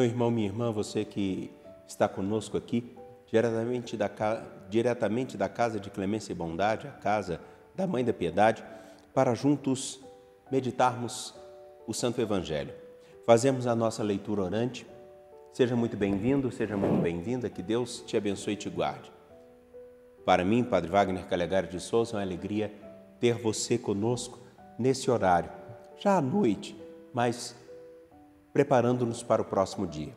Meu irmão, minha irmã, você que está conosco aqui, diretamente da Casa de Clemência e Bondade, a Casa da Mãe da Piedade, para juntos meditarmos o Santo Evangelho. Fazemos a nossa leitura orante. Seja muito bem-vindo, seja muito bem-vinda, que Deus te abençoe e te guarde. Para mim, Padre Wagner Calegari de Souza, é uma alegria ter você conosco nesse horário, já à noite, mas preparando-nos para o próximo dia.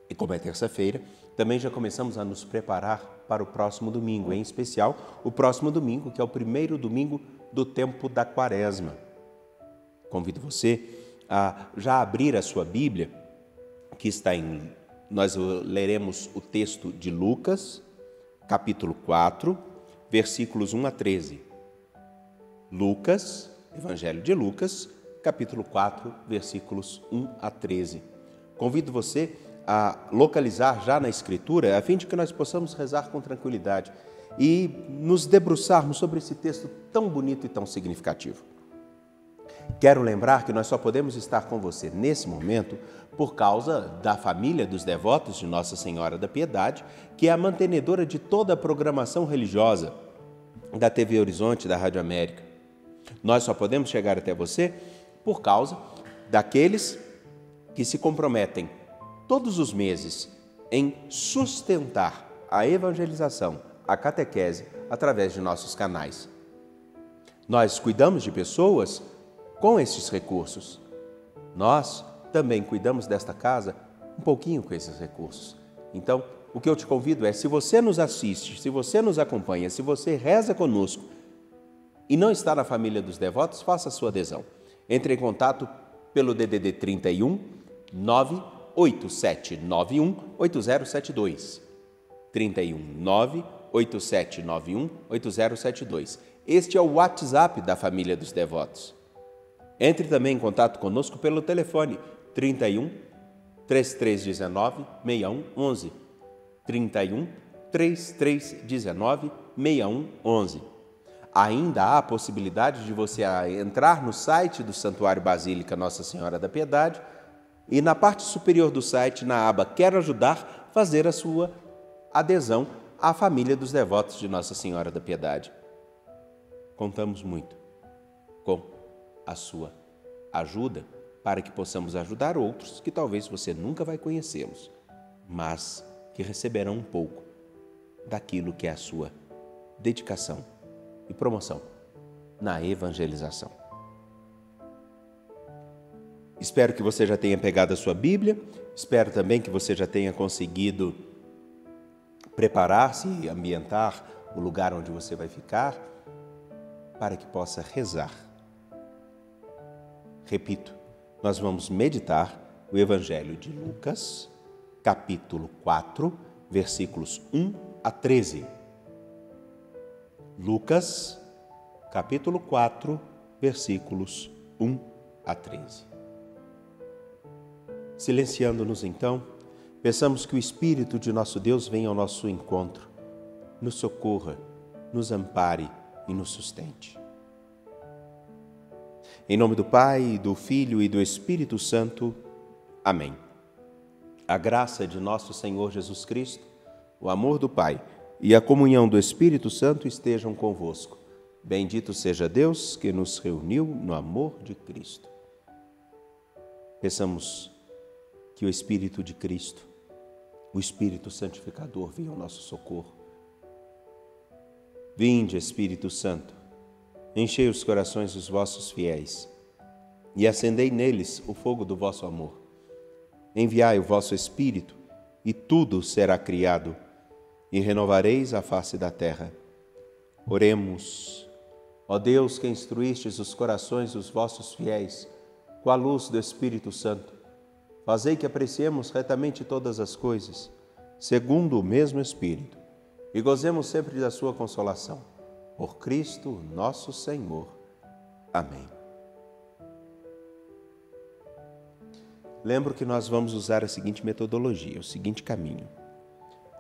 E como é terça-feira, também já começamos a nos preparar para o próximo domingo, em especial o próximo domingo, que é o primeiro domingo do tempo da Quaresma. Convido você a já abrir a sua Bíblia, que está nós leremos o texto de Lucas, capítulo 4, versículos 1 a 13. Lucas, Evangelho de Lucas, capítulo 4, versículos 1 a 13. Convido você a localizar já na Escritura, a fim de que nós possamos rezar com tranquilidade e nos debruçarmos sobre esse texto tão bonito e tão significativo. Quero lembrar que nós só podemos estar com você nesse momento por causa da família dos devotos de Nossa Senhora da Piedade, que é a mantenedora de toda a programação religiosa da TV Horizonte, da Rádio América. Nós só podemos chegar até você por causa daqueles que se comprometem todos os meses em sustentar a evangelização, a catequese, através de nossos canais. Nós cuidamos de pessoas com esses recursos. Nós também cuidamos desta casa um pouquinho com esses recursos. Então, o que eu te convido é, se você nos assiste, se você nos acompanha, se você reza conosco e não está na família dos devotos, faça a sua adesão. Entre em contato pelo DDD 31 98791 8072. 31 98791 8072. Este é o WhatsApp da família dos devotos. Entre também em contato conosco pelo telefone 31 3319 6111. 31 3319 6111. Ainda há a possibilidade de você entrar no site do Santuário Basílica Nossa Senhora da Piedade e na parte superior do site, na aba Quero Ajudar, fazer a sua adesão à família dos devotos de Nossa Senhora da Piedade. Contamos muito com a sua ajuda para que possamos ajudar outros que talvez você nunca vai conhecê-los, mas que receberão um pouco daquilo que é a sua dedicação e promoção na evangelização. Espero que você já tenha pegado a sua Bíblia, espero também que você já tenha conseguido preparar-se e ambientar o lugar onde você vai ficar para que possa rezar. Repito, nós vamos meditar o Evangelho de Lucas, capítulo 4, versículos 1 a 13. Lucas, capítulo 4, versículos 1 a 13. Silenciando-nos então, peçamos que o Espírito de nosso Deus venha ao nosso encontro, nos socorra, nos ampare e nos sustente. Em nome do Pai, do Filho e do Espírito Santo. Amém. A graça de nosso Senhor Jesus Cristo, o amor do Pai e a comunhão do Espírito Santo estejam convosco. Bendito seja Deus que nos reuniu no amor de Cristo. Peçamos que o Espírito de Cristo, o Espírito Santificador, venha ao nosso socorro. Vinde, Espírito Santo, enchei os corações dos vossos fiéis e acendei neles o fogo do vosso amor. Enviai o vosso Espírito e tudo será criado e renovareis a face da terra. Oremos. Ó Deus, que instruístes os corações dos vossos fiéis com a luz do Espírito Santo, fazei que apreciemos retamente todas as coisas, segundo o mesmo Espírito, e gozemos sempre da sua consolação. Por Cristo nosso Senhor. Amém. Lembro que nós vamos usar a seguinte metodologia, o seguinte caminho.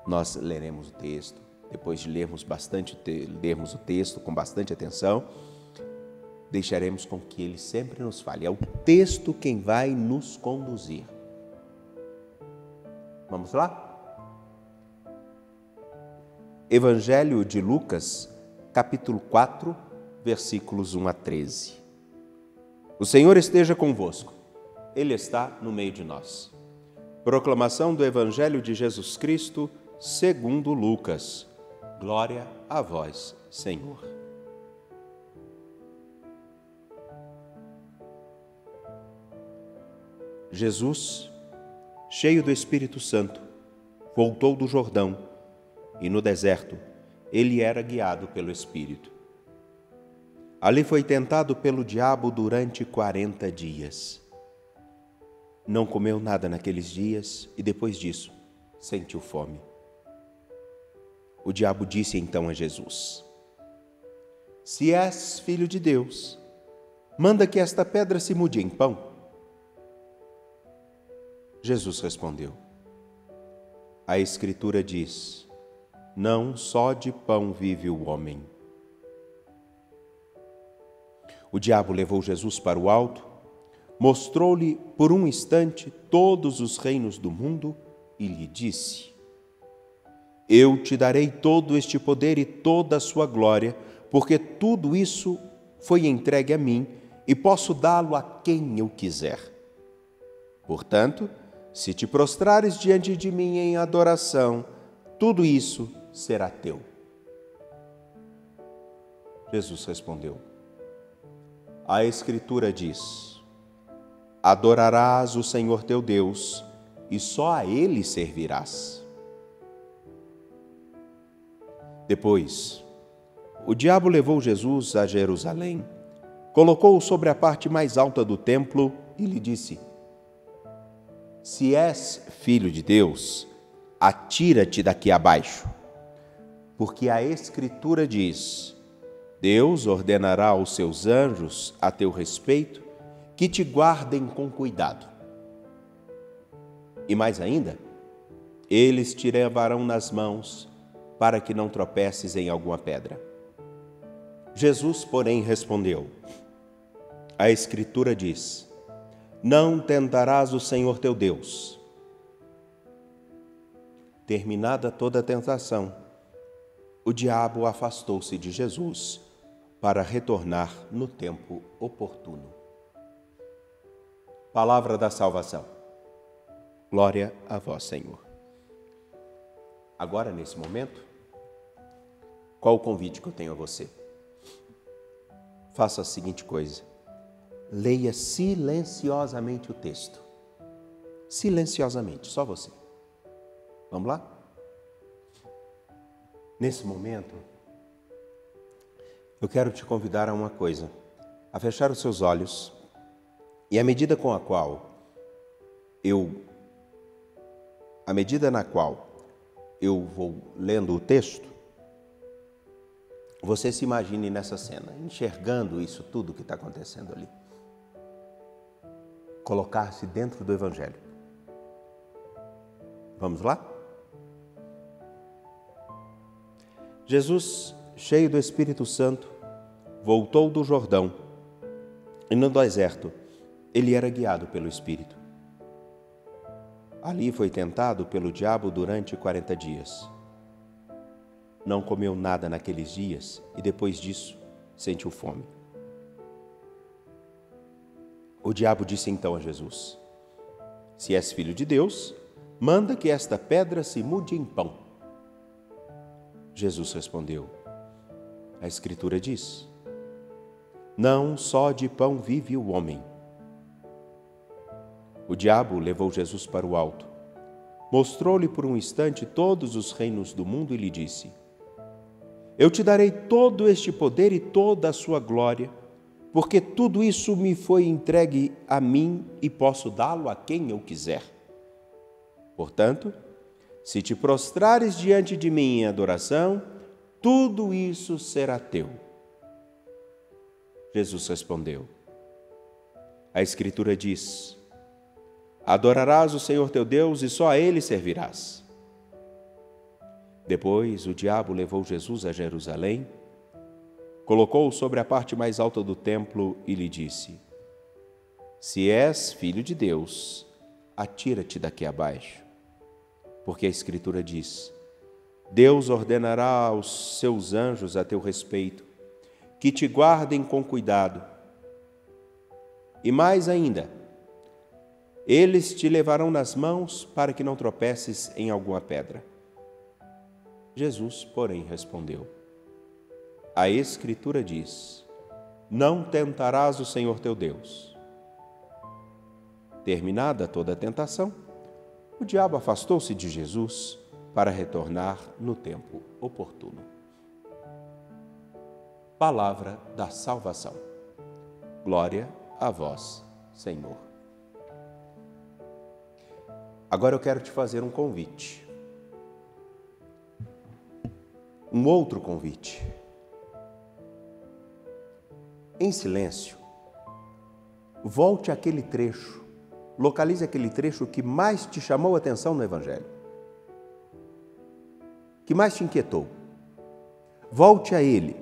Nós leremos o texto, depois de lermos o texto com bastante atenção, deixaremos com que ele sempre nos fale. É o texto quem vai nos conduzir. Vamos lá? Evangelho de Lucas, capítulo 4, versículos 1 a 13. O Senhor esteja convosco. Ele está no meio de nós. Proclamação do Evangelho de Jesus Cristo, segundo Lucas. Glória a vós, Senhor. Jesus, cheio do Espírito Santo, voltou do Jordão e no deserto ele era guiado pelo Espírito. Ali foi tentado pelo diabo durante 40 dias. Não comeu nada naqueles dias e depois disso sentiu fome. O diabo disse então a Jesus: Se és filho de Deus, manda que esta pedra se mude em pão. Jesus respondeu: A Escritura diz: Não só de pão vive o homem. O diabo levou Jesus para o alto, mostrou-lhe por um instante todos os reinos do mundo e lhe disse: Eu te darei todo este poder e toda a sua glória, porque tudo isso foi entregue a mim e posso dá-lo a quem eu quiser. Portanto, se te prostrares diante de mim em adoração, tudo isso será teu. Jesus respondeu: A Escritura diz: Adorarás o Senhor teu Deus e só a Ele servirás. Depois, o diabo levou Jesus a Jerusalém, colocou-o sobre a parte mais alta do templo e lhe disse: Se és filho de Deus, atira-te daqui abaixo, porque a Escritura diz: Deus ordenará aos seus anjos a teu respeito que te guardem com cuidado. E mais ainda, eles te levarão nas mãos para que não tropeces em alguma pedra. Jesus, porém, respondeu: A Escritura diz: Não tentarás o Senhor teu Deus. Terminada toda a tentação, o diabo afastou-se de Jesus para retornar no tempo oportuno. Palavra da salvação. Glória a vós, Senhor. Agora, nesse momento, qual o convite que eu tenho a você? Faça a seguinte coisa: leia silenciosamente o texto. Silenciosamente, só você. Vamos lá? Nesse momento, eu quero te convidar a uma coisa: a fechar os seus olhos e à medida na qual eu vou lendo o texto, você se imagine nessa cena, enxergando isso tudo que está acontecendo ali. Colocar-se dentro do Evangelho. Vamos lá? Jesus, cheio do Espírito Santo, voltou do Jordão e no deserto ele era guiado pelo Espírito. Ali foi tentado pelo diabo durante 40 dias. Não comeu nada naqueles dias e depois disso sentiu fome. O diabo disse então a Jesus: Se és filho de Deus, manda que esta pedra se mude em pão. Jesus respondeu: A Escritura diz: Não só de pão vive o homem. O diabo levou Jesus para o alto, mostrou-lhe por um instante todos os reinos do mundo e lhe disse: Eu te darei todo este poder e toda a sua glória, porque tudo isso me foi entregue a mim e posso dá-lo a quem eu quiser. Portanto, se te prostrares diante de mim em adoração, tudo isso será teu. Jesus respondeu: A Escritura diz: Adorarás o Senhor teu Deus e só a Ele servirás. Depois o diabo levou Jesus a Jerusalém, colocou-o sobre a parte mais alta do templo e lhe disse: Se és filho de Deus, atira-te daqui abaixo. porque a Escritura diz: Deus ordenará aos seus anjos a teu respeito, que te guardem com cuidado. E mais ainda, eles te levarão nas mãos para que não tropeces em alguma pedra. Jesus, porém, respondeu: a Escritura diz: não tentarás o Senhor teu Deus. Terminada toda a tentação, o diabo afastou-se de Jesus para retornar no tempo oportuno. Palavra da salvação. Glória a vós, Senhor. Agora eu quero te fazer um convite. Um outro convite. Em silêncio, volte àquele trecho, localize aquele trecho que mais te chamou a atenção no Evangelho, que mais te inquietou. Volte a ele,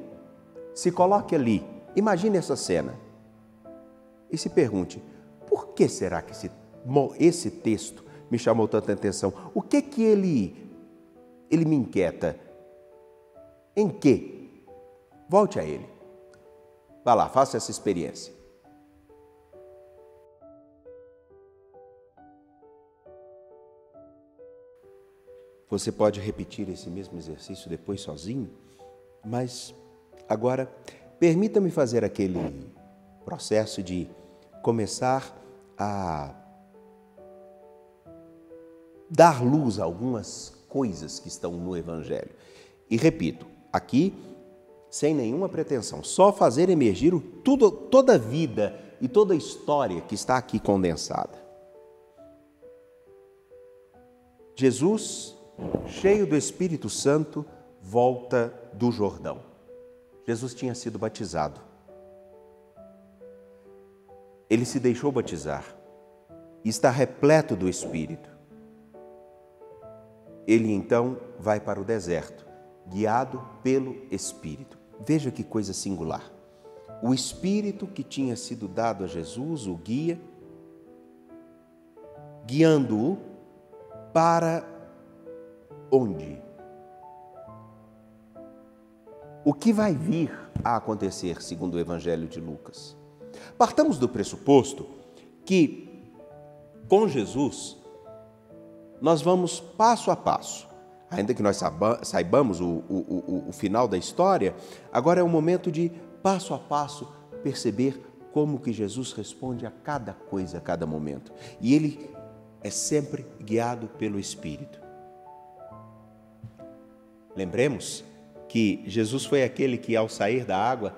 se coloque ali, imagine essa cena e se pergunte: por que será que esse texto me chamou tanta atenção? O que ele me inquieta? Em que? Volte a ele. Vá lá, faça essa experiência. Você pode repetir esse mesmo exercício depois sozinho, mas agora permita-me fazer aquele processo de começar a dar luz a algumas coisas que estão no Evangelho. E repito, aqui, sem nenhuma pretensão, só fazer emergir toda a vida e toda a história que está aqui condensada. Jesus, cheio do Espírito Santo, volta do Jordão. Jesus tinha sido batizado. Ele se deixou batizar e está repleto do Espírito. Ele então vai para o deserto, guiado pelo Espírito. Veja que coisa singular. O Espírito que tinha sido dado a Jesus, o guia, guiando-o para onde? O que vai vir a acontecer, segundo o Evangelho de Lucas? Partamos do pressuposto que, com Jesus, nós vamos passo a passo. Ainda que nós saibamos o final da história, agora é o momento de, passo a passo, perceber como que Jesus responde a cada coisa, a cada momento. E ele é sempre guiado pelo Espírito. Lembremos que Jesus foi aquele que, ao sair da água,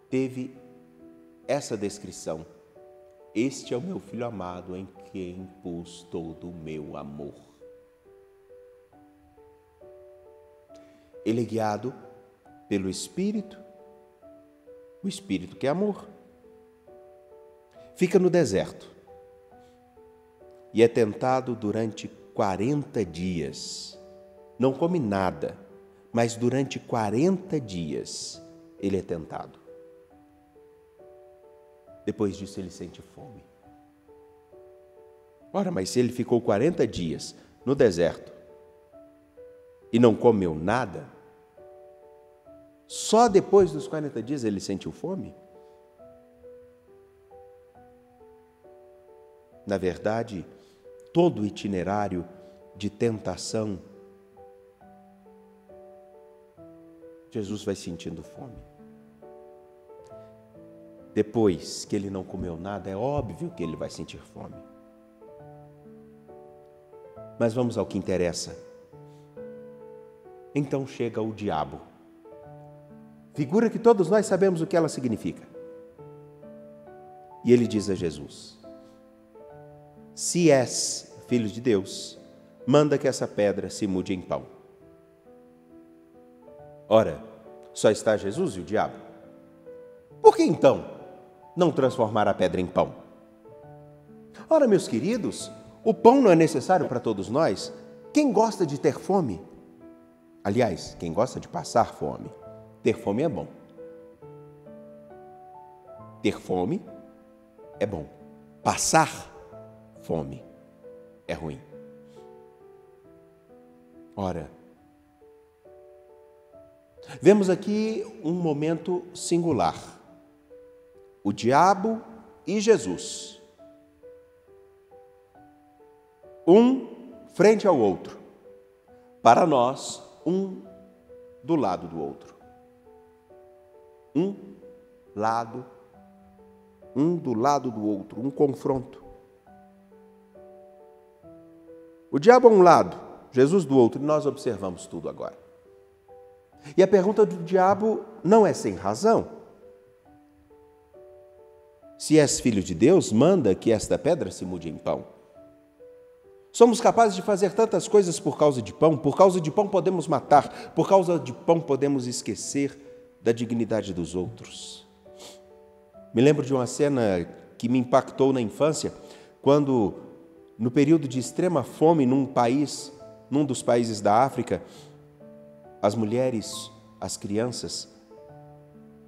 teve essa descrição: este é o meu Filho amado, em quem pus todo o meu amor. Ele é guiado pelo Espírito, o Espírito que é amor. Fica no deserto e é tentado durante 40 dias. Não come nada, mas durante 40 dias ele é tentado. Depois disso ele sente fome. Ora, mas se ele ficou 40 dias no deserto e não comeu nada, só depois dos 40 dias ele sentiu fome? Na verdade, todo o itinerário de tentação, Jesus vai sentindo fome. Depois que ele não comeu nada, é óbvio que ele vai sentir fome. Mas vamos ao que interessa. Então chega o diabo. Figura que todos nós sabemos o que ela significa. E ele diz a Jesus: se és filho de Deus, manda que essa pedra se mude em pão. Ora, só está Jesus e o diabo. Por que então não transformar a pedra em pão? Ora, meus queridos, o pão não é necessário para todos nós. Quem gosta de ter fome? Aliás, quem gosta de passar fome? Ter fome é bom. Ter fome é bom. Passar fome é ruim. Ora, vemos aqui um momento singular. O diabo e Jesus. Um frente ao outro. Para nós, um do lado do outro. Um do lado do outro, um confronto. O diabo a um lado, Jesus do outro, e nós observamos tudo agora. E a pergunta do diabo não é sem razão. Se és filho de Deus, manda que esta pedra se mude em pão. Somos capazes de fazer tantas coisas por causa de pão. Por causa de pão podemos matar. Por causa de pão podemos esquecer da dignidade dos outros. Me lembro de uma cena que me impactou na infância, quando, no período de extrema fome num dos países da África, as mulheres, as crianças,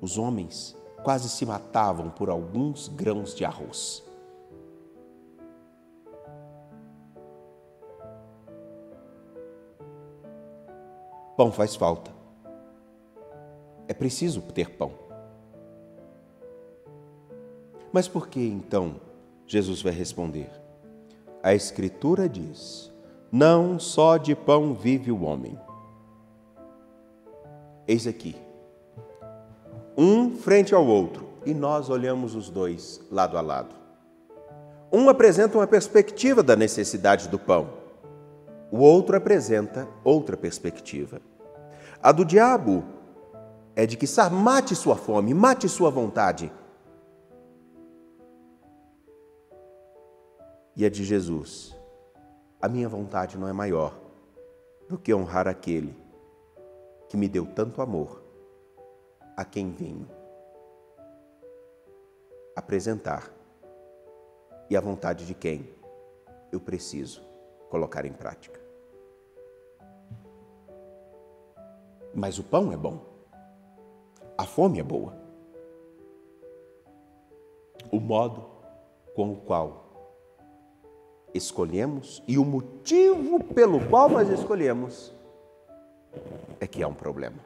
os homens quase se matavam por alguns grãos de arroz. Pão faz falta. É preciso ter pão. Mas por que então Jesus vai responder? A Escritura diz: não só de pão vive o homem. Eis aqui, um frente ao outro, e nós olhamos os dois lado a lado. Um apresenta uma perspectiva da necessidade do pão, o outro apresenta outra perspectiva. A do diabo é de que mate sua fome, mate sua vontade. E a de Jesus: a minha vontade não é maior do que honrar aquele que me deu tanto amor, a quem venho apresentar, e a vontade de quem eu preciso colocar em prática. Mas o pão é bom, a fome é boa. O modo com o qual escolhemos e o motivo pelo qual nós escolhemos é que há um problema.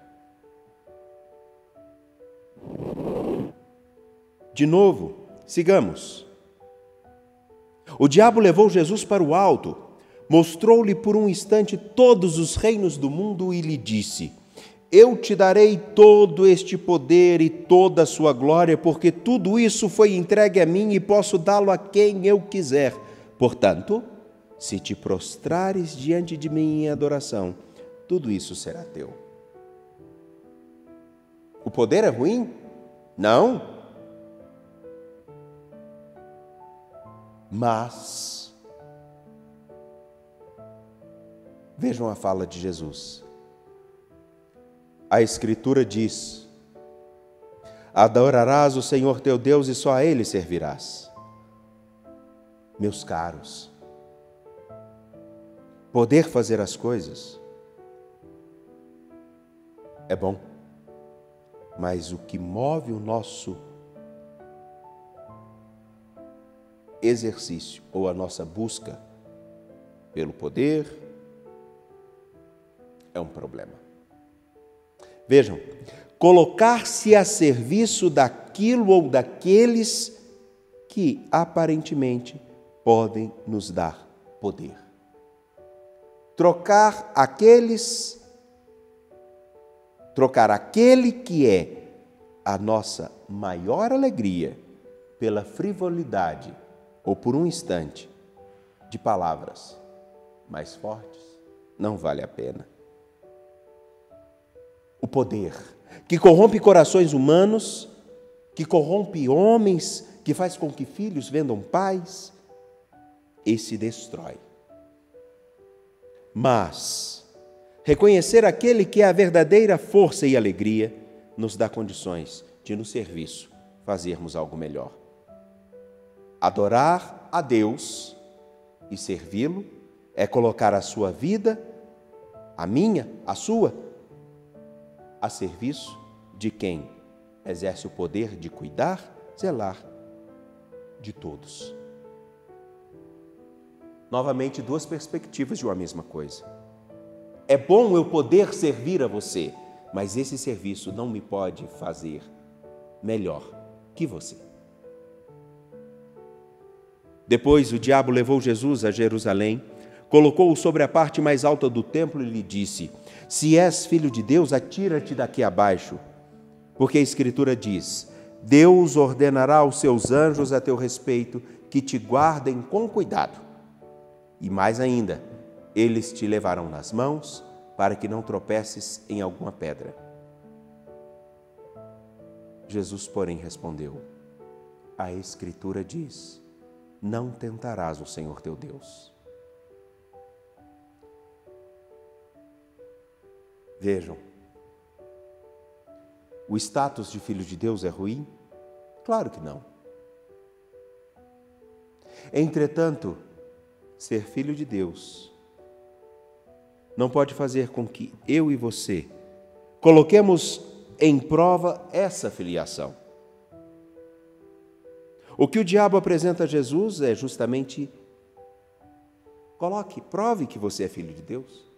De novo, sigamos. O diabo levou Jesus para o alto, mostrou-lhe por um instante todos os reinos do mundo e lhe disse: eu te darei todo este poder e toda a sua glória, porque tudo isso foi entregue a mim e posso dá-lo a quem eu quiser. Portanto, se te prostrares diante de mim em adoração, tudo isso será teu. O poder é ruim? Não. Mas, vejam a fala de Jesus. A Escritura diz: adorarás o Senhor teu Deus e só a Ele servirás. Meus caros, poder fazer as coisas é bom, mas o que move o nosso exercício ou a nossa busca pelo poder é um problema. Vejam, colocar-se a serviço daquilo ou daqueles que aparentemente podem nos dar poder. Trocar aquele que é a nossa maior alegria pela frivolidade ou por um instante de palavras mais fortes, não vale a pena. O poder que corrompe corações humanos, que corrompe homens, que faz com que filhos vendam pais, esse destrói. Mas reconhecer aquele que é a verdadeira força e alegria nos dá condições de, no serviço, fazermos algo melhor. Adorar a Deus e servi-lo é colocar a sua vida, a minha, a sua, a serviço de quem exerce o poder de cuidar, zelar de todos. Novamente, duas perspectivas de uma mesma coisa. É bom eu poder servir a você, mas esse serviço não me pode fazer melhor que você. Depois o diabo levou Jesus a Jerusalém, colocou-o sobre a parte mais alta do templo e lhe disse: se és filho de Deus, atira-te daqui abaixo, porque a Escritura diz: Deus ordenará aos seus anjos a teu respeito que te guardem com cuidado. E mais ainda, eles te levarão nas mãos para que não tropeces em alguma pedra. Jesus, porém, respondeu: a Escritura diz: não tentarás o Senhor teu Deus. Vejam, o status de filho de Deus é ruim? Claro que não. Entretanto, ser filho de Deus não pode fazer com que eu e você coloquemos em prova essa filiação. O que o diabo apresenta a Jesus é justamente: prove que você é filho de Deus.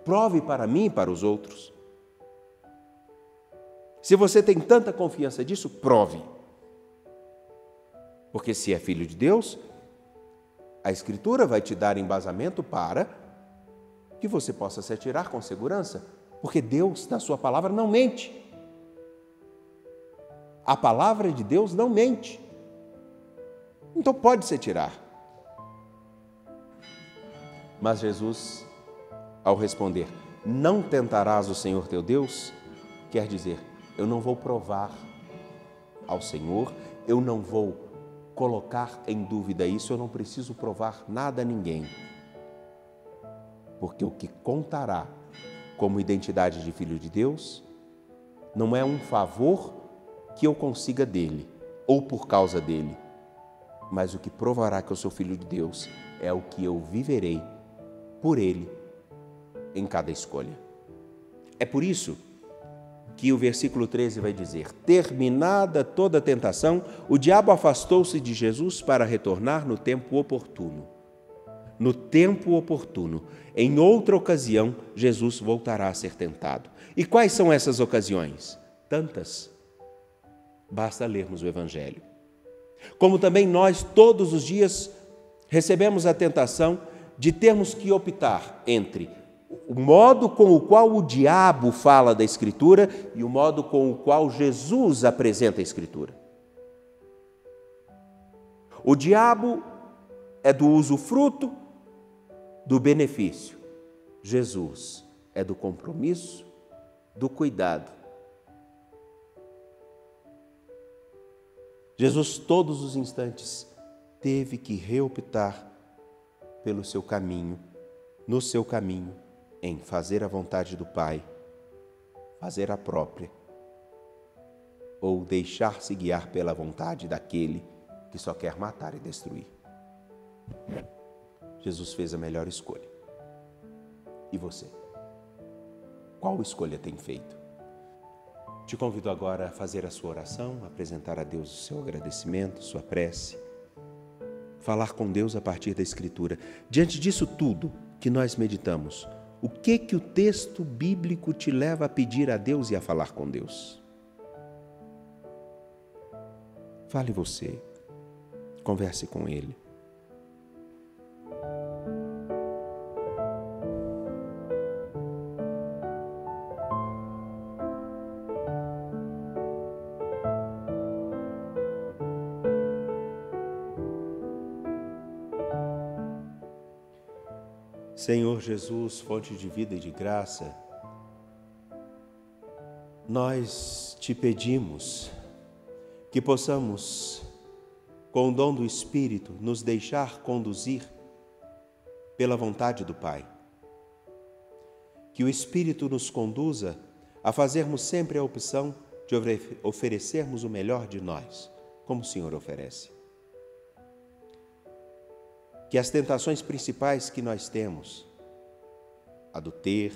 Prove para mim e para os outros. Se você tem tanta confiança disso, prove. Porque se é filho de Deus, a Escritura vai te dar embasamento para que você possa se atirar com segurança. Porque Deus, na sua palavra, não mente. A palavra de Deus não mente. Então pode se atirar. Mas Jesus, ao responder: não tentarás o Senhor teu Deus, quer dizer, eu não vou provar ao Senhor, eu não vou colocar em dúvida isso, eu não preciso provar nada a ninguém. Porque o que contará como identidade de filho de Deus não é um favor que eu consiga dele ou por causa dele, mas o que provará que eu sou filho de Deus é o que eu viverei por ele em cada escolha. É por isso que o versículo 13 vai dizer: terminada toda a tentação, o diabo afastou-se de Jesus para retornar no tempo oportuno. No tempo oportuno, em outra ocasião, Jesus voltará a ser tentado. E quais são essas ocasiões? Tantas. Basta lermos o Evangelho. Como também nós, todos os dias, recebemos a tentação de termos que optar entre o modo com o qual o diabo fala da Escritura e o modo com o qual Jesus apresenta a Escritura. O diabo é do usufruto, do benefício. Jesus é do compromisso, do cuidado. Jesus, todos os instantes, teve que reoptar pelo seu caminho, no seu caminho, em fazer a vontade do Pai, fazer a própria, ou deixar-se guiar pela vontade daquele que só quer matar e destruir. Jesus fez a melhor escolha. E você? Qual escolha tem feito? Te convido agora a fazer a sua oração, apresentar a Deus o seu agradecimento, sua prece, falar com Deus a partir da Escritura. Diante disso tudo que nós meditamos, o que o texto bíblico te leva a pedir a Deus e a falar com Deus? Fale você, converse com Ele. Senhor Jesus, fonte de vida e de graça, nós te pedimos que possamos, com o dom do Espírito, nos deixar conduzir pela vontade do Pai. Que o Espírito nos conduza a fazermos sempre a opção de oferecermos o melhor de nós, como o Senhor oferece. Que as tentações principais que nós temos, a do ter,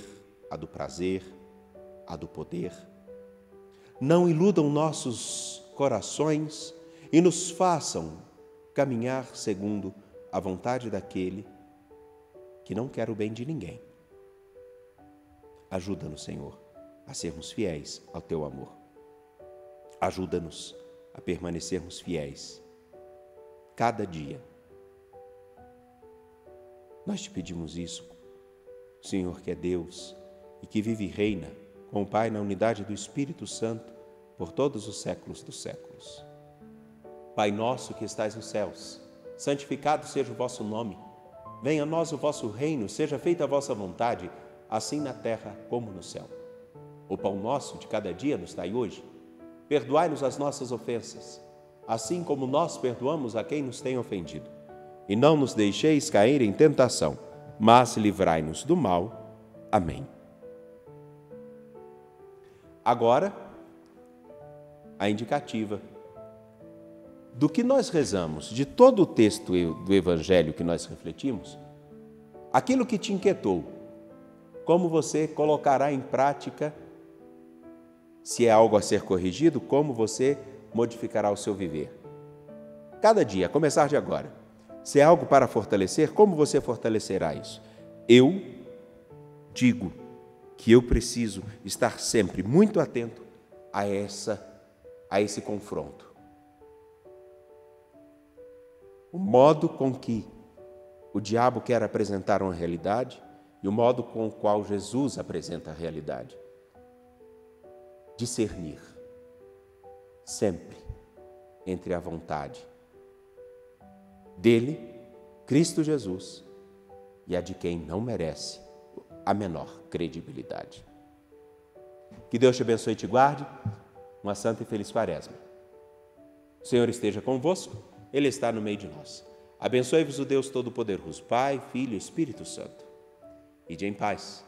a do prazer, a do poder, não iludam nossos corações e nos façam caminhar segundo a vontade daquele que não quer o bem de ninguém, Ajuda-nos, Senhor, a sermos fiéis ao Teu amor. Ajuda-nos a permanecermos fiéis cada dia. Nós te pedimos isso, Senhor, que é Deus e que vive e reina com o Pai na unidade do Espírito Santo por todos os séculos dos séculos. Pai nosso que estais nos céus, santificado seja o vosso nome. Venha a nós o vosso reino, seja feita a vossa vontade, assim na terra como no céu. O pão nosso de cada dia nos dai hoje. Perdoai-nos as nossas ofensas, assim como nós perdoamos a quem nos tem ofendido. E não nos deixeis cair em tentação, mas livrai-nos do mal. Amém. Agora, a indicativa do que nós rezamos, de todo o texto do Evangelho que nós refletimos, aquilo que te inquietou, como você colocará em prática, se é algo a ser corrigido, como você modificará o seu viver. Cada dia, a começar de agora, se é algo para fortalecer, como você fortalecerá isso? Eu digo que eu preciso estar sempre muito atento a esse confronto. O modo com que o diabo quer apresentar uma realidade e o modo com o qual Jesus apresenta a realidade. Discernir sempre entre a vontade dele, Cristo Jesus, e a de quem não merece a menor credibilidade. Que Deus te abençoe e te guarde. Uma santa e feliz quaresma. O Senhor esteja convosco, Ele está no meio de nós. Abençoe-vos o Deus Todo-Poderoso, Pai, Filho e Espírito Santo. Ide em paz,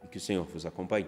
e que o Senhor vos acompanhe.